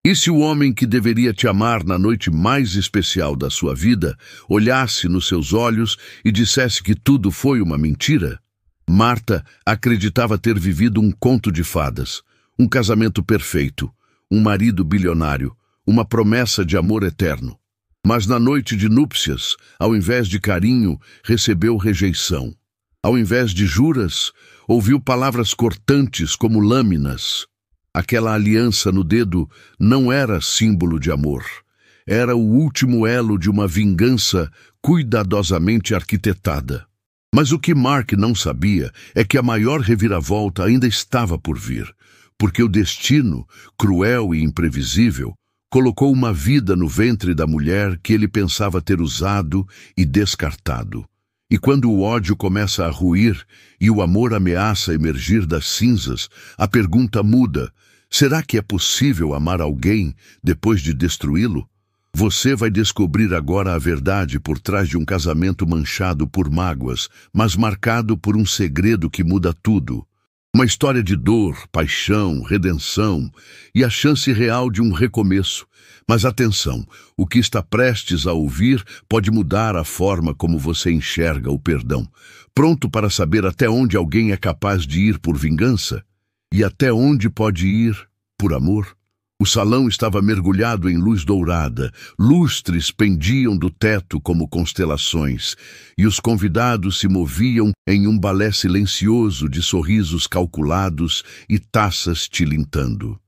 E se o homem que deveria te amar na noite mais especial da sua vida olhasse nos seus olhos e dissesse que tudo foi uma mentira? Marta acreditava ter vivido um conto de fadas, um casamento perfeito, um marido bilionário, uma promessa de amor eterno. Mas na noite de núpcias, ao invés de carinho, recebeu rejeição. Ao invés de juras, ouviu palavras cortantes como lâminas. Aquela aliança no dedo não era símbolo de amor. Era o último elo de uma vingança cuidadosamente arquitetada. Mas o que Mark não sabia é que a maior reviravolta ainda estava por vir, porque o destino, cruel e imprevisível, colocou uma vida no ventre da mulher que ele pensava ter usado e descartado. E quando o ódio começa a ruir e o amor ameaça emergir das cinzas, a pergunta muda: será que é possível amar alguém depois de destruí-lo? Você vai descobrir agora a verdade por trás de um casamento manchado por mágoas, mas marcado por um segredo que muda tudo. Uma história de dor, paixão, redenção e a chance real de um recomeço. Mas atenção, o que está prestes a ouvir pode mudar a forma como você enxerga o perdão. Pronto para saber até onde alguém é capaz de ir por vingança? E até onde pode ir por amor? O salão estava mergulhado em luz dourada, lustres pendiam do teto como constelações, e os convidados se moviam em um balé silencioso de sorrisos calculados e taças tilintando.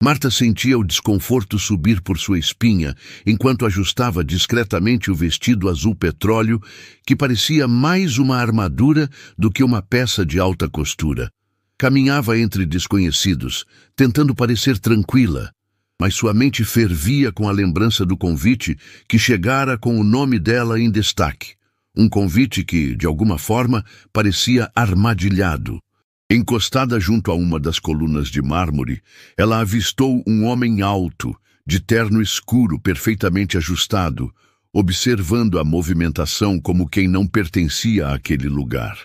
Marta sentia o desconforto subir por sua espinha, enquanto ajustava discretamente o vestido azul petróleo, que parecia mais uma armadura do que uma peça de alta costura. Caminhava entre desconhecidos, tentando parecer tranquila, mas sua mente fervia com a lembrança do convite que chegara com o nome dela em destaque. Um convite que, de alguma forma, parecia armadilhado. Encostada junto a uma das colunas de mármore, ela avistou um homem alto, de terno escuro perfeitamente ajustado, observando a movimentação como quem não pertencia àquele lugar.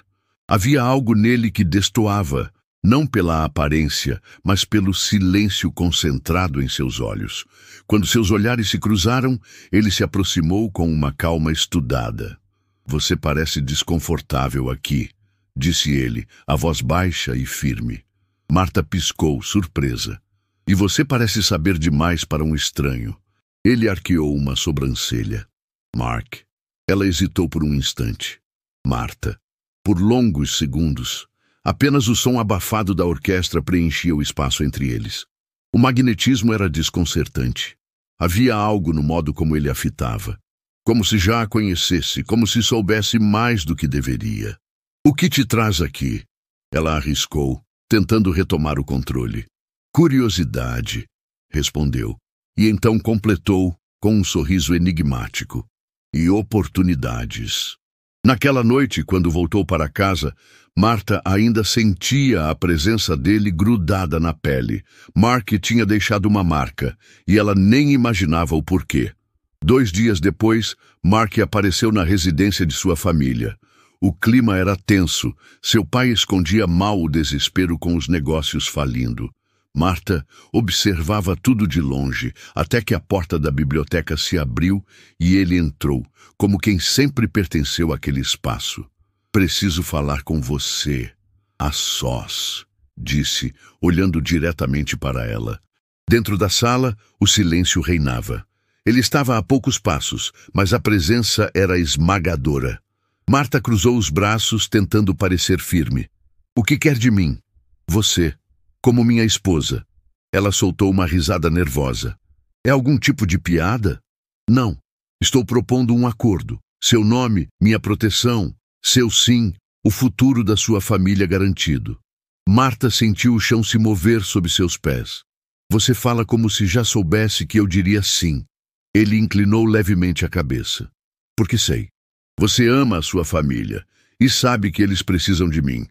Havia algo nele que destoava, não pela aparência, mas pelo silêncio concentrado em seus olhos. Quando seus olhares se cruzaram, ele se aproximou com uma calma estudada. "Você parece desconfortável aqui", disse ele, a voz baixa e firme. Marta piscou, surpresa. "E você parece saber demais para um estranho." Ele arqueou uma sobrancelha. "Mark." Ela hesitou por um instante. "Marta." Por longos segundos. Apenas o som abafado da orquestra preenchia o espaço entre eles. O magnetismo era desconcertante. Havia algo no modo como ele a fitava. Como se já a conhecesse, como se soubesse mais do que deveria. "O que te traz aqui?" Ela arriscou, tentando retomar o controle. "Curiosidade", respondeu, e então completou com um sorriso enigmático. "E oportunidades." Naquela noite, quando voltou para casa, Marta ainda sentia a presença dele grudada na pele. Mark tinha deixado uma marca, e ela nem imaginava o porquê. 2 dias depois, Mark apareceu na residência de sua família. O clima era tenso. Seu pai escondia mal o desespero com os negócios falindo. Marta observava tudo de longe, até que a porta da biblioteca se abriu e ele entrou, como quem sempre pertenceu àquele espaço. "Preciso falar com você, a sós", disse, olhando diretamente para ela. Dentro da sala, o silêncio reinava. Ele estava a poucos passos, mas a presença era esmagadora. Marta cruzou os braços, tentando parecer firme. "O que quer de mim?" "Você, como minha esposa." Ela soltou uma risada nervosa. "É algum tipo de piada?" "Não. Estou propondo um acordo. Seu nome, minha proteção. Seu sim, o futuro da sua família garantido." Marta sentiu o chão se mover sob seus pés. "Você fala como se já soubesse que eu diria sim." Ele inclinou levemente a cabeça. "Porque sei. Você ama a sua família e sabe que eles precisam de mim.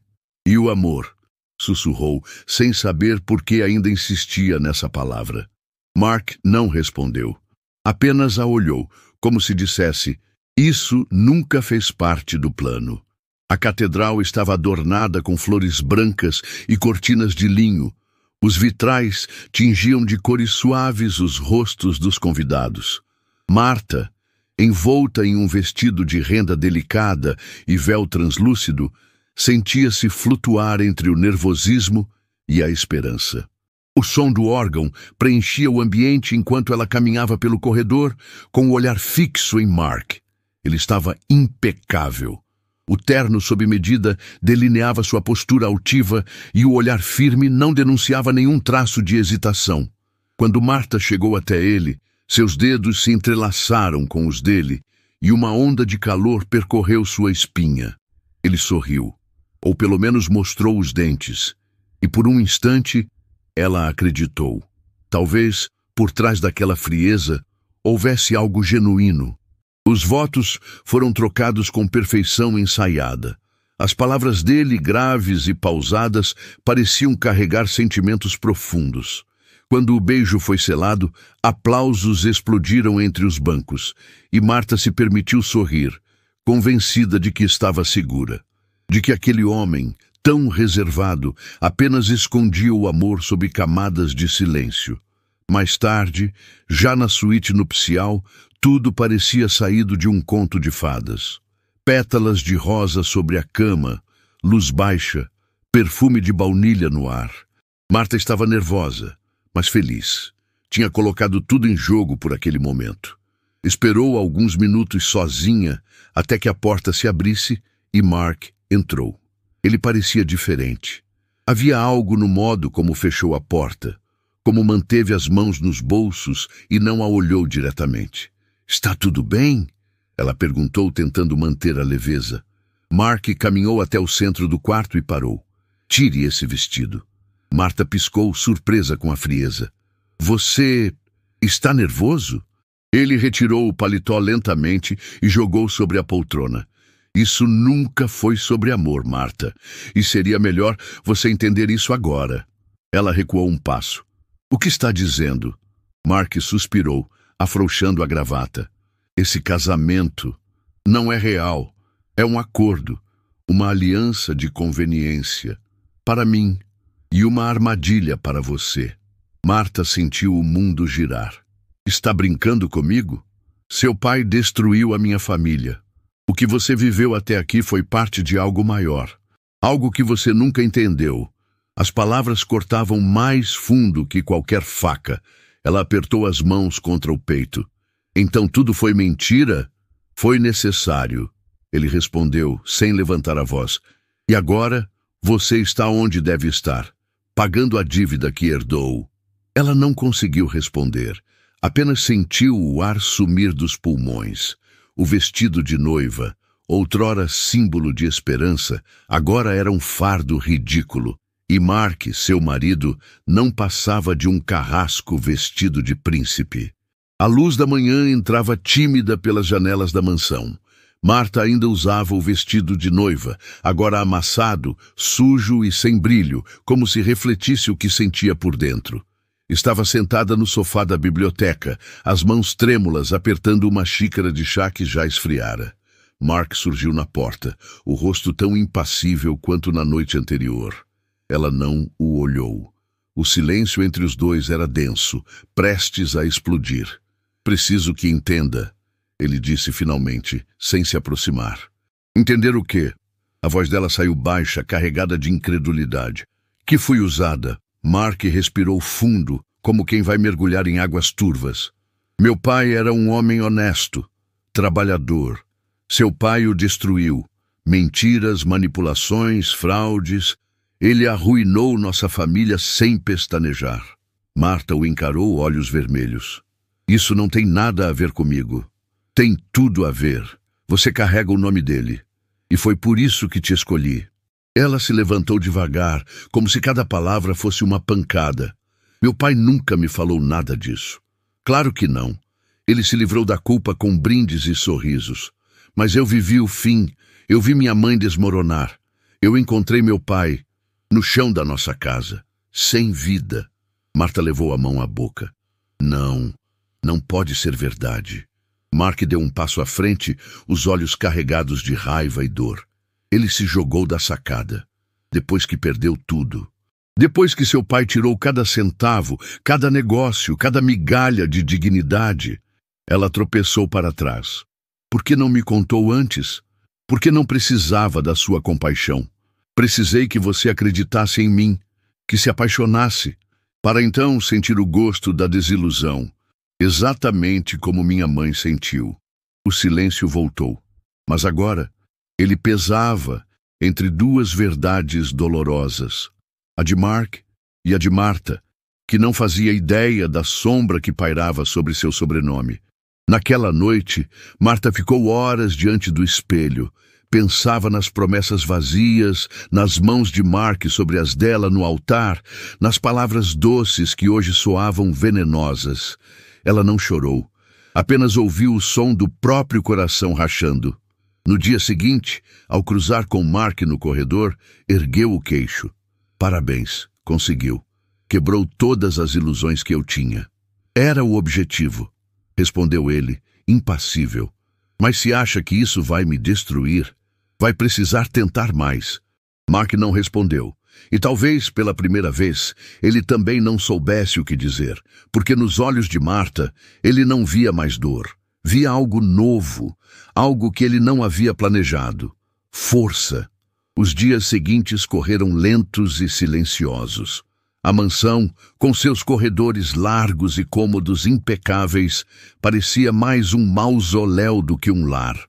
E o amor", sussurrou, sem saber por que ainda insistia nessa palavra. Mark não respondeu. Apenas a olhou, como se dissesse: "Isso nunca fez parte do plano." A catedral estava adornada com flores brancas e cortinas de linho. Os vitrais tingiam de cores suaves os rostos dos convidados. Marta, envolta em um vestido de renda delicada e véu translúcido, sentia-se flutuar entre o nervosismo e a esperança. O som do órgão preenchia o ambiente enquanto ela caminhava pelo corredor, com o olhar fixo em Mark. Ele estava impecável. O terno sob medida delineava sua postura altiva e o olhar firme não denunciava nenhum traço de hesitação. Quando Marta chegou até ele, seus dedos se entrelaçaram com os dele e uma onda de calor percorreu sua espinha. Ele sorriu, ou pelo menos mostrou os dentes, e por um instante ela acreditou. Talvez, por trás daquela frieza, houvesse algo genuíno. Os votos foram trocados com perfeição ensaiada. As palavras dele, graves e pausadas, pareciam carregar sentimentos profundos. Quando o beijo foi selado, aplausos explodiram entre os bancos, e Marta se permitiu sorrir, convencida de que estava segura, de que aquele homem, tão reservado, apenas escondia o amor sob camadas de silêncio. Mais tarde, já na suíte nupcial, tudo parecia saído de um conto de fadas. Pétalas de rosa sobre a cama, luz baixa, perfume de baunilha no ar. Marta estava nervosa, mas feliz. Tinha colocado tudo em jogo por aquele momento. Esperou alguns minutos sozinha, até que a porta se abrisse e Mark entrou. Ele parecia diferente. Havia algo no modo como fechou a porta, como manteve as mãos nos bolsos e não a olhou diretamente. "Está tudo bem?" ela perguntou, tentando manter a leveza. Mark caminhou até o centro do quarto e parou. "Tire esse vestido." Marta piscou, surpresa com a frieza. "Você está nervoso?" Ele retirou o paletó lentamente e jogou sobre a poltrona. "Isso nunca foi sobre amor, Marta, e seria melhor você entender isso agora." Ela recuou um passo. "O que está dizendo?" Mark suspirou, afrouxando a gravata. "Esse casamento não é real. É um acordo, uma aliança de conveniência. Para mim, e uma armadilha para você." Marta sentiu o mundo girar. "Está brincando comigo? Seu pai destruiu a minha família. O que você viveu até aqui foi parte de algo maior. Algo que você nunca entendeu." As palavras cortavam mais fundo que qualquer faca. Ela apertou as mãos contra o peito. "Então tudo foi mentira?" "Foi necessário," ele respondeu, sem levantar a voz. "E agora você está onde deve estar, pagando a dívida que herdou." Ela não conseguiu responder. Apenas sentiu o ar sumir dos pulmões. O vestido de noiva, outrora símbolo de esperança, agora era um fardo ridículo. E Mark, seu marido, não passava de um carrasco vestido de príncipe. A luz da manhã entrava tímida pelas janelas da mansão. Marta ainda usava o vestido de noiva, agora amassado, sujo e sem brilho, como se refletisse o que sentia por dentro. Estava sentada no sofá da biblioteca, as mãos trêmulas apertando uma xícara de chá que já esfriara. Mark surgiu na porta, o rosto tão impassível quanto na noite anterior. Ela não o olhou. O silêncio entre os dois era denso, prestes a explodir. "Preciso que entenda," ele disse finalmente, sem se aproximar. "Entender o quê?" A voz dela saiu baixa, carregada de incredulidade. "Que fui usada." Mark respirou fundo, como quem vai mergulhar em águas turvas. "Meu pai era um homem honesto, trabalhador. Seu pai o destruiu. Mentiras, manipulações, fraudes. Ele arruinou nossa família sem pestanejar." Marta o encarou, olhos vermelhos. "Isso não tem nada a ver comigo." "Tem tudo a ver. Você carrega o nome dele. E foi por isso que te escolhi." Ela se levantou devagar, como se cada palavra fosse uma pancada. "Meu pai nunca me falou nada disso." "Claro que não. Ele se livrou da culpa com brindes e sorrisos. Mas eu vivi o fim. Eu vi minha mãe desmoronar. Eu encontrei meu pai no chão da nossa casa, sem vida." Marta levou a mão à boca. Não pode ser verdade." Mark deu um passo à frente, os olhos carregados de raiva e dor. Ele se jogou da sacada, depois que perdeu tudo. Depois que seu pai tirou cada centavo, cada negócio, cada migalha de dignidade, ela tropeçou para trás. Por que não me contou antes? Por que não precisava da sua compaixão? Precisei que você acreditasse em mim, que se apaixonasse, para então sentir o gosto da desilusão, exatamente como minha mãe sentiu. O silêncio voltou, mas agora ele pesava entre duas verdades dolorosas, a de Mark e a de Marta, que não fazia ideia da sombra que pairava sobre seu sobrenome. Naquela noite, Marta ficou horas diante do espelho, pensava nas promessas vazias, nas mãos de Mark sobre as dela no altar, nas palavras doces que hoje soavam venenosas. Ela não chorou, apenas ouviu o som do próprio coração rachando. No dia seguinte, ao cruzar com Mark no corredor, ergueu o queixo. Parabéns, conseguiu. Quebrou todas as ilusões que eu tinha. Era o objetivo, respondeu ele, impassível. Mas se acha que isso vai me destruir, vai precisar tentar mais. Mark não respondeu. E talvez, pela primeira vez, ele também não soubesse o que dizer, porque nos olhos de Marta, ele não via mais dor. Via algo novo, algo que ele não havia planejado. Força. Os dias seguintes correram lentos e silenciosos. A mansão, com seus corredores largos e cômodos impecáveis, parecia mais um mausoléu do que um lar.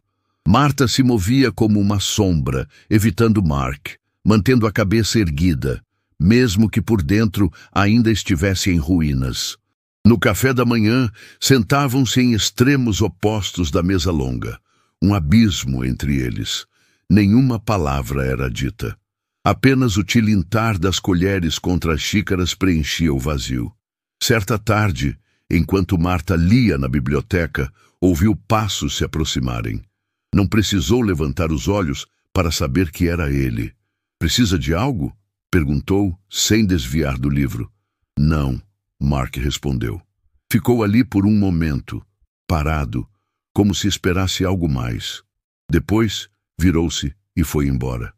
Marta se movia como uma sombra, evitando Mark, mantendo a cabeça erguida, mesmo que por dentro ainda estivesse em ruínas. No café da manhã, sentavam-se em extremos opostos da mesa longa, um abismo entre eles. Nenhuma palavra era dita. Apenas o tilintar das colheres contra as xícaras preenchia o vazio. Certa tarde, enquanto Marta lia na biblioteca, ouviu passos se aproximarem. Não precisou levantar os olhos para saber que era ele. "Precisa de algo?" perguntou, sem desviar do livro. "Não", Mark respondeu. Ficou ali por um momento, parado, como se esperasse algo mais. Depois, virou-se e foi embora.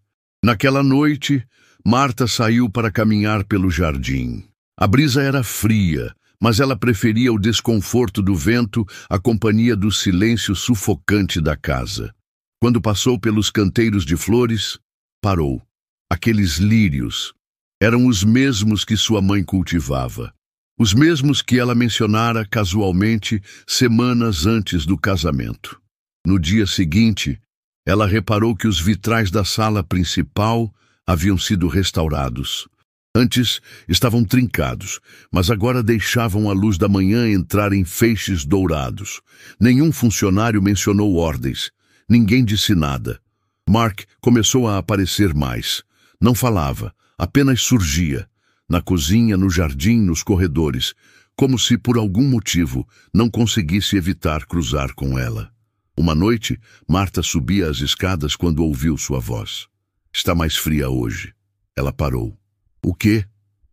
Naquela noite, Marta saiu para caminhar pelo jardim. A brisa era fria, mas ela preferia o desconforto do vento à companhia do silêncio sufocante da casa. Quando passou pelos canteiros de flores, parou. Aqueles lírios eram os mesmos que sua mãe cultivava, os mesmos que ela mencionara casualmente semanas antes do casamento. No dia seguinte, ela reparou que os vitrais da sala principal haviam sido restaurados. Antes estavam trincados, mas agora deixavam a luz da manhã entrar em feixes dourados. Nenhum funcionário mencionou ordens. Ninguém disse nada. Mark começou a aparecer mais. Não falava, apenas surgia. Na cozinha, no jardim, nos corredores, como se por algum motivo não conseguisse evitar cruzar com ela. Uma noite, Marta subia as escadas quando ouviu sua voz. "Está mais fria hoje." Ela parou. "O quê?"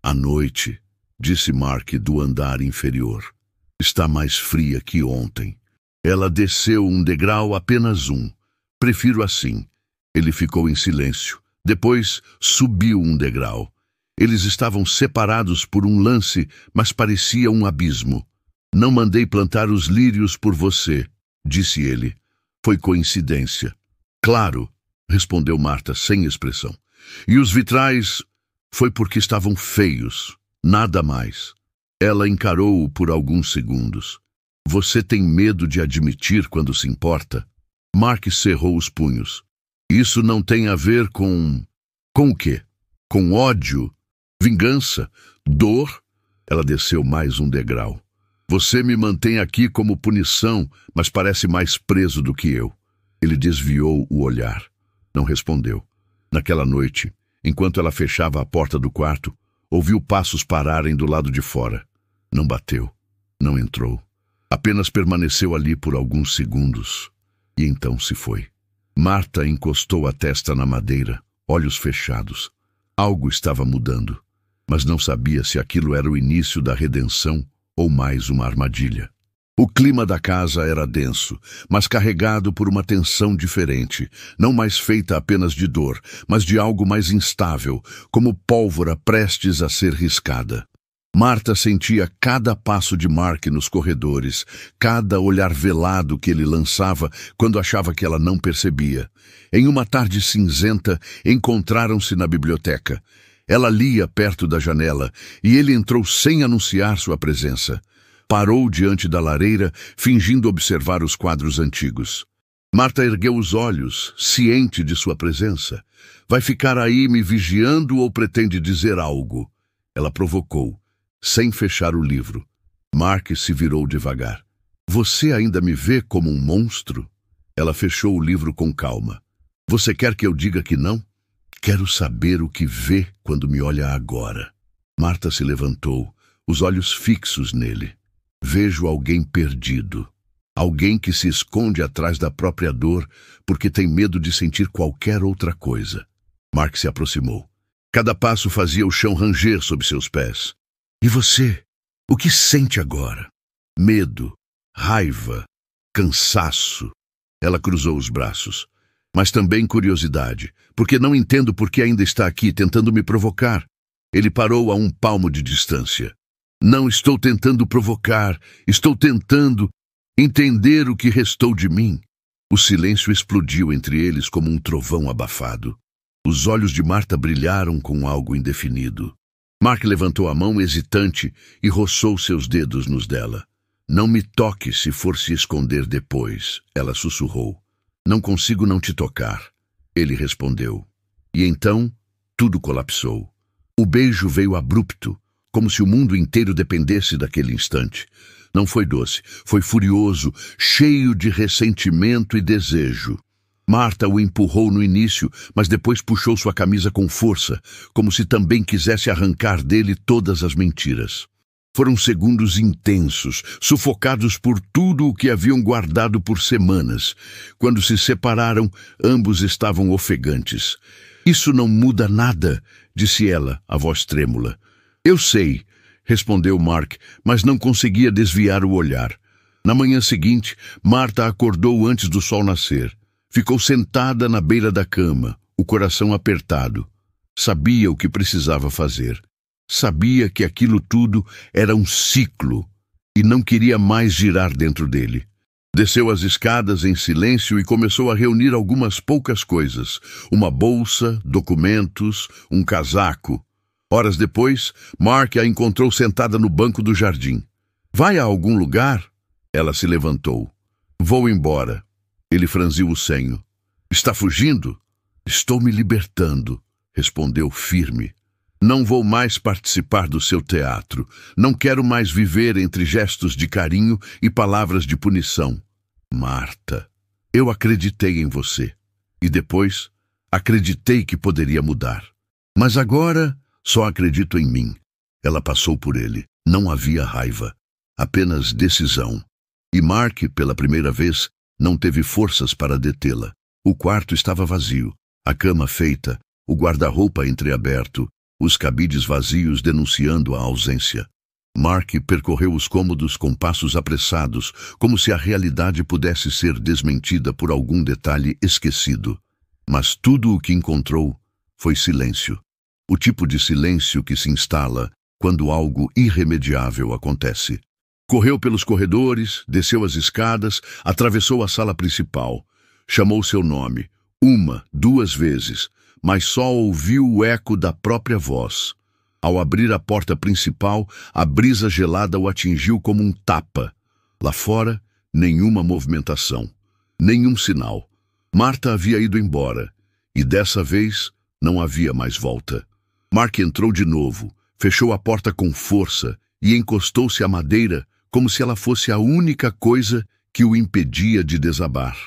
"A noite", disse Mark do andar inferior. "Está mais fria que ontem." Ela desceu um degrau, apenas um. "Prefiro assim." Ele ficou em silêncio. Depois, subiu um degrau. Eles estavam separados por um lance, mas parecia um abismo. "Não mandei plantar os lírios por você", disse ele. "Foi coincidência." "Claro", respondeu Marta sem expressão. "E os vitrais foi porque estavam feios, nada mais." Ela encarou-o por alguns segundos. "Você tem medo de admitir quando se importa?" Mark cerrou os punhos. "Isso não tem a ver com... Com o quê? Com ódio? Vingança? Dor?" Ela desceu mais um degrau. "Você me mantém aqui como punição, mas parece mais preso do que eu." Ele desviou o olhar. Não respondeu. Naquela noite, enquanto ela fechava a porta do quarto, ouviu passos pararem do lado de fora. Não bateu. Não entrou. Apenas permaneceu ali por alguns segundos. E então se foi. Marta encostou a testa na madeira, olhos fechados. Algo estava mudando, mas não sabia se aquilo era o início da redenção ou mais uma armadilha. O clima da casa era denso, mas carregado por uma tensão diferente, não mais feita apenas de dor, mas de algo mais instável, como pólvora prestes a ser riscada. Marta sentia cada passo de Mark nos corredores, cada olhar velado que ele lançava quando achava que ela não percebia. Em uma tarde cinzenta, encontraram-se na biblioteca. Ela lia perto da janela e ele entrou sem anunciar sua presença. Parou diante da lareira, fingindo observar os quadros antigos. Marta ergueu os olhos, ciente de sua presença. Vai ficar aí me vigiando ou pretende dizer algo? Ela provocou, sem fechar o livro. Mark se virou devagar. Você ainda me vê como um monstro? Ela fechou o livro com calma. Você quer que eu diga que não? Quero saber o que vê quando me olha agora. Marta se levantou, os olhos fixos nele. Vejo alguém perdido. Alguém que se esconde atrás da própria dor porque tem medo de sentir qualquer outra coisa. Mark se aproximou. Cada passo fazia o chão ranger sob seus pés. E você? O que sente agora? Medo, raiva, cansaço. Ela cruzou os braços. Mas também curiosidade, porque não entendo por que ainda está aqui tentando me provocar. Ele parou a um palmo de distância. Não estou tentando provocar, estou tentando entender o que restou de mim. O silêncio explodiu entre eles como um trovão abafado. Os olhos de Marta brilharam com algo indefinido. Mark levantou a mão hesitante e roçou seus dedos nos dela. Não me toque se for se esconder depois, ela sussurrou. Não consigo não te tocar, ele respondeu. E então, tudo colapsou. O beijo veio abrupto, como se o mundo inteiro dependesse daquele instante. Não foi doce, foi furioso, cheio de ressentimento e desejo. Marta o empurrou no início, mas depois puxou sua camisa com força, como se também quisesse arrancar dele todas as mentiras. Foram segundos intensos, sufocados por tudo o que haviam guardado por semanas. Quando se separaram, ambos estavam ofegantes. Isso não muda nada, disse ela, a voz trêmula. Eu sei, respondeu Mark, mas não conseguia desviar o olhar. Na manhã seguinte, Marta acordou antes do sol nascer. Ficou sentada na beira da cama, o coração apertado. Sabia o que precisava fazer. Sabia que aquilo tudo era um ciclo e não queria mais girar dentro dele. Desceu as escadas em silêncio e começou a reunir algumas poucas coisas. Uma bolsa, documentos, um casaco. Horas depois, Mark a encontrou sentada no banco do jardim. Vai a algum lugar? Ela se levantou. Vou embora. Ele franziu o senho. Está fugindo? Estou me libertando, respondeu firme. Não vou mais participar do seu teatro. Não quero mais viver entre gestos de carinho e palavras de punição. Marta, eu acreditei em você. E depois, acreditei que poderia mudar. Mas agora, só acredito em mim. Ela passou por ele. Não havia raiva. Apenas decisão. E Mark, pela primeira vez, não teve forças para detê-la. O quarto estava vazio, a cama feita, o guarda-roupa entreaberto, os cabides vazios denunciando a ausência. Mark percorreu os cômodos com passos apressados, como se a realidade pudesse ser desmentida por algum detalhe esquecido. Mas tudo o que encontrou foi silêncio. O tipo de silêncio que se instala quando algo irremediável acontece. Correu pelos corredores, desceu as escadas, atravessou a sala principal. Chamou seu nome, 1, 2 vezes, mas só ouviu o eco da própria voz. Ao abrir a porta principal, a brisa gelada o atingiu como um tapa. Lá fora, nenhuma movimentação, nenhum sinal. Marta havia ido embora, e dessa vez não havia mais volta. Mark entrou de novo, fechou a porta com força e encostou-se à madeira como se ela fosse a única coisa que o impedia de desabar.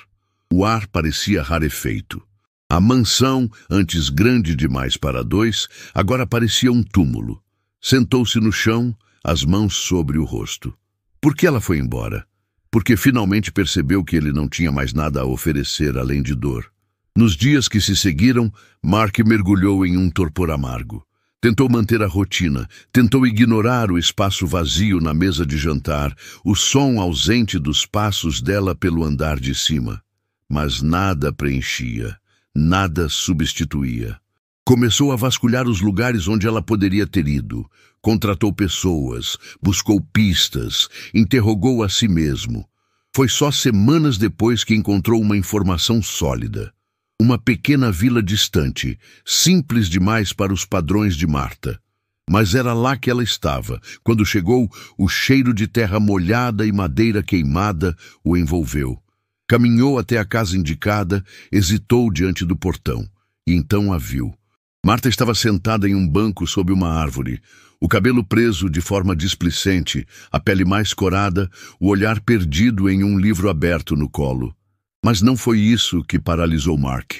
O ar parecia rarefeito. A mansão, antes grande demais para dois, agora parecia um túmulo. Sentou-se no chão, as mãos sobre o rosto. Por que ela foi embora? Porque finalmente percebeu que ele não tinha mais nada a oferecer além de dor. Nos dias que se seguiram, Mark mergulhou em um torpor amargo. Tentou manter a rotina, tentou ignorar o espaço vazio na mesa de jantar, o som ausente dos passos dela pelo andar de cima. Mas nada preenchia, nada substituía. Começou a vasculhar os lugares onde ela poderia ter ido. Contratou pessoas, buscou pistas, interrogou a si mesmo. Foi só semanas depois que encontrou uma informação sólida. Uma pequena vila distante, simples demais para os padrões de Marta. Mas era lá que ela estava. Quando chegou, o cheiro de terra molhada e madeira queimada o envolveu. Caminhou até a casa indicada, hesitou diante do portão, e então a viu. Marta estava sentada em um banco sob uma árvore, o cabelo preso de forma displicente, a pele mais corada, o olhar perdido em um livro aberto no colo. Mas não foi isso que paralisou Mark.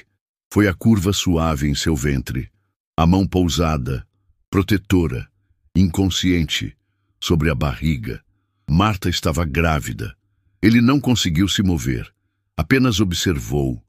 Foi a curva suave em seu ventre, a mão pousada, protetora, inconsciente, sobre a barriga. Marta estava grávida. Ele não conseguiu se mover, apenas observou,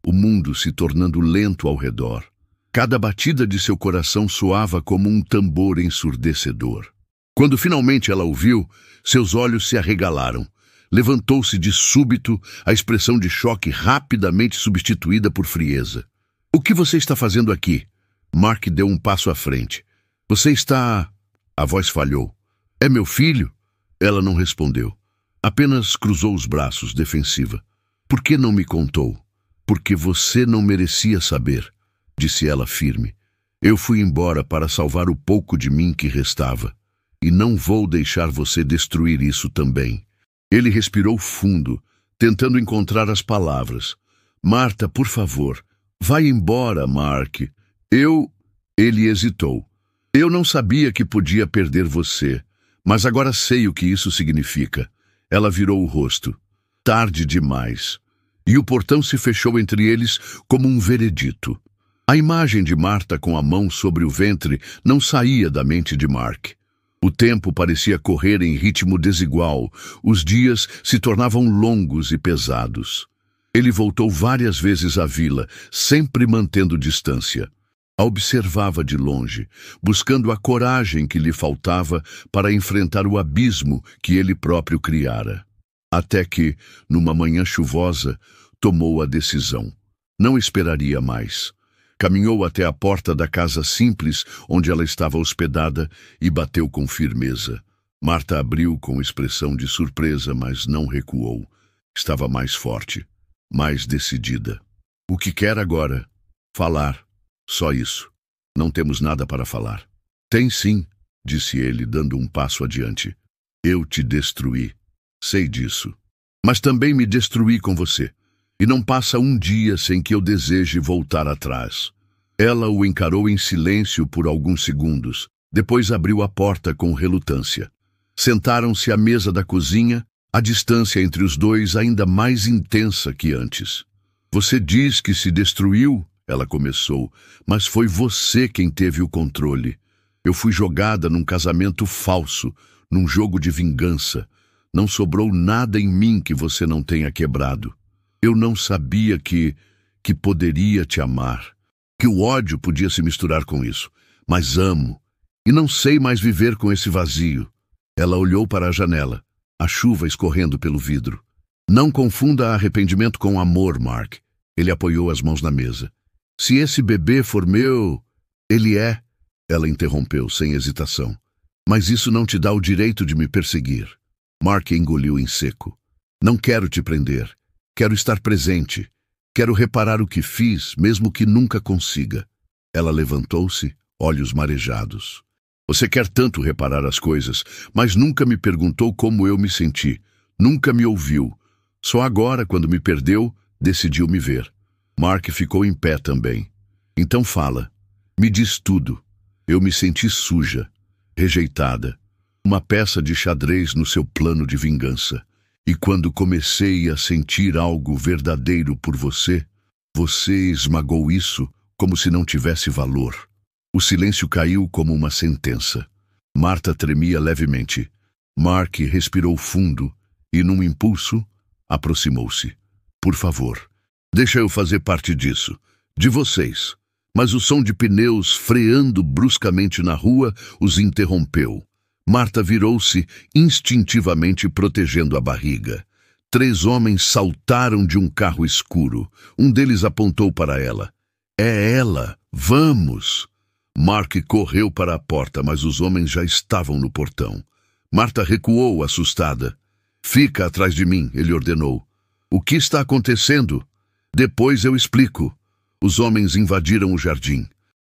o mundo se tornando lento ao redor. Cada batida de seu coração soava como um tambor ensurdecedor. Quando finalmente ela o viu, seus olhos se arregalaram. Levantou-se de súbito, a expressão de choque rapidamente substituída por frieza. "O que você está fazendo aqui?" Mark deu um passo à frente. "Você está..." A voz falhou. "É meu filho?" Ela não respondeu. Apenas cruzou os braços, defensiva. "Por que não me contou?" "Porque você não merecia saber", disse ela firme. "Eu fui embora para salvar o pouco de mim que restava. E não vou deixar você destruir isso também." Ele respirou fundo, tentando encontrar as palavras. "Marta, por favor, vai embora, Mark. Ele hesitou. "Eu não sabia que podia perder você, mas agora sei o que isso significa." Ela virou o rosto. Tarde demais. E o portão se fechou entre eles como um veredito. A imagem de Marta com a mão sobre o ventre não saía da mente de Mark. O tempo parecia correr em ritmo desigual. Os dias se tornavam longos e pesados. Ele voltou várias vezes à vila, sempre mantendo distância. A observava de longe, buscando a coragem que lhe faltava para enfrentar o abismo que ele próprio criara. Até que, numa manhã chuvosa, tomou a decisão. Não esperaria mais. Caminhou até a porta da casa simples onde ela estava hospedada e bateu com firmeza. Marta abriu com expressão de surpresa, mas não recuou. Estava mais forte, mais decidida. "O que quer agora?" "Falar. Só isso. Não temos nada para falar." "Tem sim", disse ele, dando um passo adiante. "Eu te destruí. Sei disso. Mas também me destruí com você. E não passa um dia sem que eu deseje voltar atrás." Ela o encarou em silêncio por alguns segundos. Depois abriu a porta com relutância. Sentaram-se à mesa da cozinha, a distância entre os dois ainda mais intensa que antes. "Você diz que se destruiu?" ela começou, "mas foi você quem teve o controle. Eu fui jogada num casamento falso, num jogo de vingança. Não sobrou nada em mim que você não tenha quebrado. Eu não sabia que poderia te amar, que o ódio podia se misturar com isso. Mas amo, e não sei mais viver com esse vazio." Ela olhou para a janela, a chuva escorrendo pelo vidro. "Não confunda arrependimento com amor, Mark." Ele apoiou as mãos na mesa. "Se esse bebê for meu..." "Ele é..." Ela interrompeu, sem hesitação. "Mas isso não te dá o direito de me perseguir." Mark engoliu em seco. "Não quero te prender. Quero estar presente. Quero reparar o que fiz, mesmo que nunca consiga." Ela levantou-se, olhos marejados. "Você quer tanto reparar as coisas, mas nunca me perguntou como eu me senti. Nunca me ouviu. Só agora, quando me perdeu, decidiu me ver." Mark ficou em pé também. "Então fala. Me diz tudo." "Eu me senti suja, rejeitada, uma peça de xadrez no seu plano de vingança. E quando comecei a sentir algo verdadeiro por você, você esmagou isso como se não tivesse valor." O silêncio caiu como uma sentença. Marta tremia levemente. Mark respirou fundo e, num impulso, aproximou-se. "Por favor, deixa eu fazer parte disso. De vocês. mas o som de pneus freando bruscamente na rua os interrompeu. Marta virou-se instintivamente protegendo a barriga. 3 homens saltaram de um carro escuro. Um deles apontou para ela. É ela! Vamos! Mark correu para a porta, mas os homens já estavam no portão. Marta recuou, assustada. Fica atrás de mim, ele ordenou. O que está acontecendo? Depois eu explico. Os homens invadiram o jardim.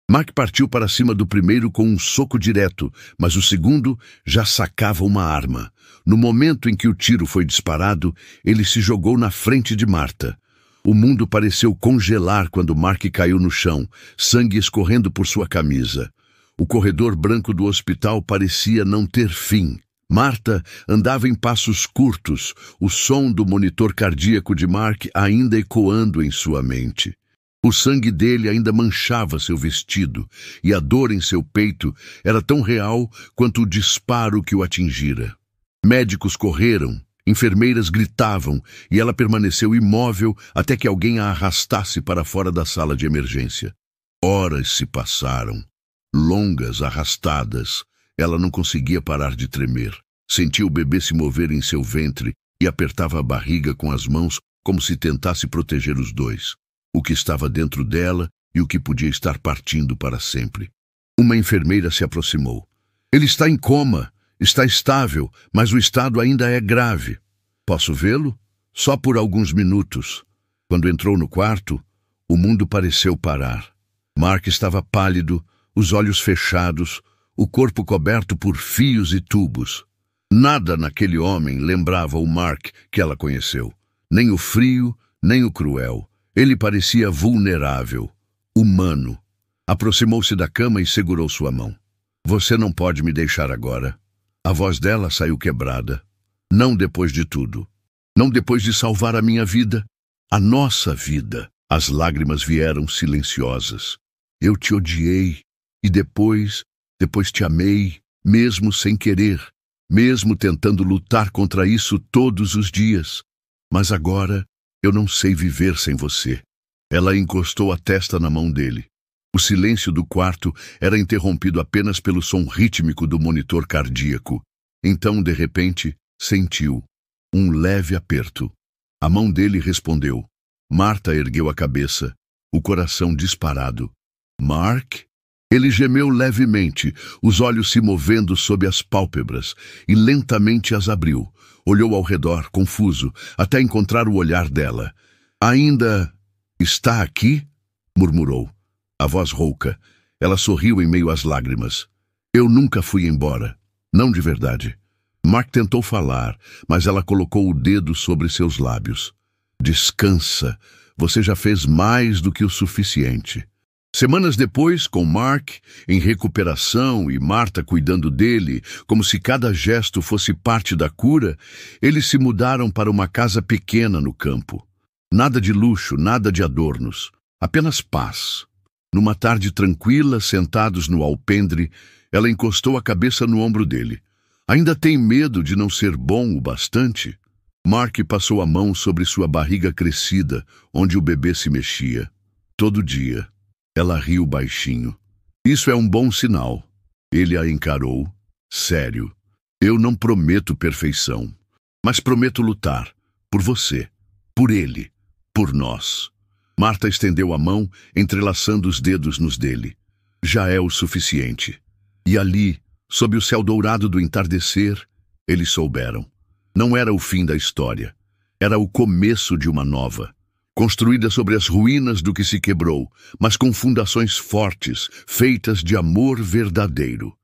Mark partiu para cima do primeiro com um soco direto, mas o segundo já sacava uma arma. No momento em que o tiro foi disparado, ele se jogou na frente de Marta. O mundo pareceu congelar quando Mark caiu no chão, sangue escorrendo por sua camisa. O corredor branco do hospital parecia não ter fim. Marta andava em passos curtos, o som do monitor cardíaco de Mark ainda ecoando em sua mente. O sangue dele ainda manchava seu vestido, e a dor em seu peito era tão real quanto o disparo que o atingira. Médicos correram, enfermeiras gritavam, e ela permaneceu imóvel até que alguém a arrastasse para fora da sala de emergência. Horas se passaram, longas, arrastadas. Ela não conseguia parar de tremer. Sentia o bebê se mover em seu ventre e apertava a barriga com as mãos como se tentasse proteger os dois. O que estava dentro dela e o que podia estar partindo para sempre. Uma enfermeira se aproximou. Ele está em coma, está estável, mas o estado ainda é grave. Posso vê-lo? Só por alguns minutos. Quando entrou no quarto, o mundo pareceu parar. Mark estava pálido, os olhos fechados, o corpo coberto por fios e tubos. Nada naquele homem lembrava o Mark que ela conheceu. Nem o frio, nem o cruel. Ele parecia vulnerável, humano. Aproximou-se da cama e segurou sua mão. Você não pode me deixar agora. A voz dela saiu quebrada. Não depois de tudo. Não depois de salvar a minha vida. A nossa vida. As lágrimas vieram silenciosas. Eu te odiei. E depois te amei, mesmo sem querer. Mesmo tentando lutar contra isso todos os dias. Mas agora eu não sei viver sem você. Ela encostou a testa na mão dele. O silêncio do quarto era interrompido apenas pelo som rítmico do monitor cardíaco. Então, de repente, sentiu um leve aperto. A mão dele respondeu. Marta ergueu a cabeça, o coração disparado. Mark? Ele gemeu levemente, os olhos se movendo sob as pálpebras, e lentamente as abriu. Olhou ao redor, confuso, até encontrar o olhar dela. Ainda está aqui? Murmurou. A voz rouca. Ela sorriu em meio às lágrimas. Eu nunca fui embora. Não de verdade. Mark tentou falar, mas ela colocou o dedo sobre seus lábios. Descansa. Você já fez mais do que o suficiente. Semanas depois, com Mark em recuperação e Marta cuidando dele, como se cada gesto fosse parte da cura, eles se mudaram para uma casa pequena no campo. Nada de luxo, nada de adornos, apenas paz. Numa tarde tranquila, sentados no alpendre, ela encostou a cabeça no ombro dele. Ainda tem medo de não ser bom o bastante? Mark passou a mão sobre sua barriga crescida, onde o bebê se mexia. Todo dia. Ela riu baixinho. Isso é um bom sinal. Ele a encarou. Sério. Eu não prometo perfeição, mas prometo lutar. Por você. Por ele. Por nós. Marta estendeu a mão, entrelaçando os dedos nos dele. Já é o suficiente. E ali, sob o céu dourado do entardecer, eles souberam. Não era o fim da história. Era o começo de uma nova. Construída sobre as ruínas do que se quebrou, mas com fundações fortes, feitas de amor verdadeiro.